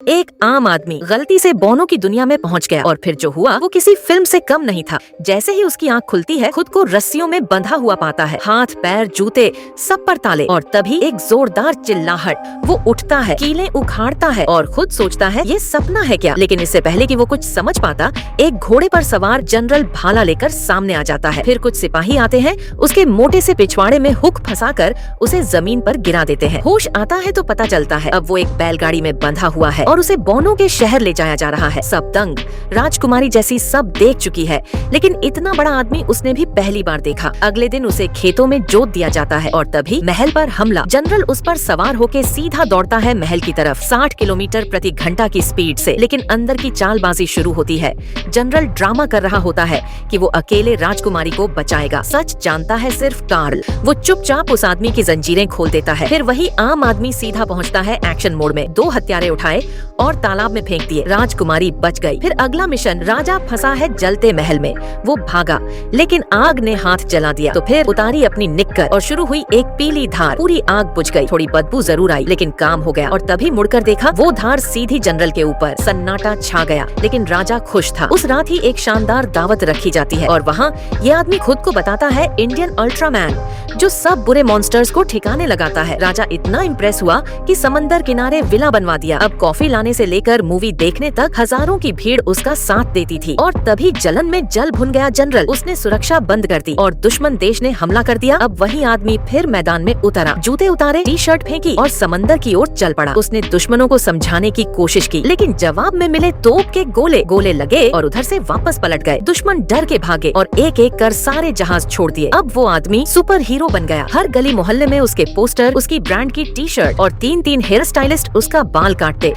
एक आम आदमी गलती से बोनो की दुनिया में पहुंच गया और फिर जो हुआ वो किसी फिल्म से कम नहीं था। जैसे ही उसकी आंख खुलती है खुद को रस्सियों में बंधा हुआ पाता है, हाथ पैर जूते सब पर ताले, और तभी एक जोरदार चिल्लाहट। वो उठता है, कीलें उखाड़ता है और खुद सोचता है ये सपना है क्या। लेकिन इससे पहले कि वो कुछ समझ पाता, एक घोड़े पर सवार जनरल भाला लेकर सामने आ जाता है। फिर कुछ सिपाही आते हैं, उसके मोटे से पिछवाड़े में हुक फंसाकर उसे जमीन पर गिरा देते हैं। होश आता है तो पता चलता है अब वो एक बैलगाड़ी में बंधा हुआ है और उसे बोनो के शहर ले जाया जा रहा है। सब दंग, राजकुमारी जैसी सब देख चुकी है, लेकिन इतना बड़ा आदमी उसने भी पहली बार देखा। अगले दिन उसे खेतों में जोत दिया जाता है और तभी महल पर हमला। जनरल उस पर सवार होकर सीधा दौड़ता है महल की तरफ 60 किलोमीटर प्रति घंटा की स्पीड से। लेकिन अंदर की चालबाजी शुरू होती है। जनरल ड्रामा कर रहा होता है कि वो अकेले राजकुमारी को बचाएगा। सच जानता है सिर्फ कार्ल। वो चुपचाप उस आदमी की जंजीरें खोल देता है। फिर वही आम आदमी सीधा पहुंचता है एक्शन मोड में, 2 हथियारे उठाए और तालाब में फेंक दिए। राजकुमारी बच गई। फिर अगला मिशन, राजा फंसा है जलते महल में। वो भागा लेकिन आग ने हाथ जला दिया। तो फिर उतारी अपनी निक्कर और शुरू हुई एक पीली धार। पूरी आग बुझ गई। थोड़ी बदबू जरूर आई लेकिन काम हो गया। और तभी मुड़कर देखा, वो धार सीधी जनरल के ऊपर। सन्नाटा छा गया लेकिन राजा खुश था। उस रात ही एक शानदार दावत रखी जाती है और वहाँ ये आदमी खुद को बताता है इंडियन अल्ट्रामैन, जो सब बुरे मॉन्स्टर्स को ठिकाने लगाता है। राजा इतना इम्प्रेस हुआ कि समंदर किनारे विला बनवा दिया। अब कॉफी लाने से लेकर मूवी देखने तक हजारों की भीड़ उसका साथ देती थी। और तभी जलन में जल भुन गया जनरल। उसने सुरक्षा बंद कर दी और दुश्मन देश ने हमला कर दिया। अब वही आदमी फिर मैदान में उतरा, जूते उतारे, टी शर्ट फेंकी और समंदर की ओर चल पड़ा। उसने दुश्मनों को समझाने की कोशिश की लेकिन जवाब में मिले तोप के गोले लगे और उधर से वापस पलट गए। दुश्मन डर के भागे और एक एक कर सारे जहाज छोड़ दिए। अब वो आदमी सुपर हीरो बन गया। हर गली मोहल्ले में उसके पोस्टर, उसकी ब्रांड की टी शर्ट और 3-3 हेयर स्टाइलिस्ट उसका बाल काटते।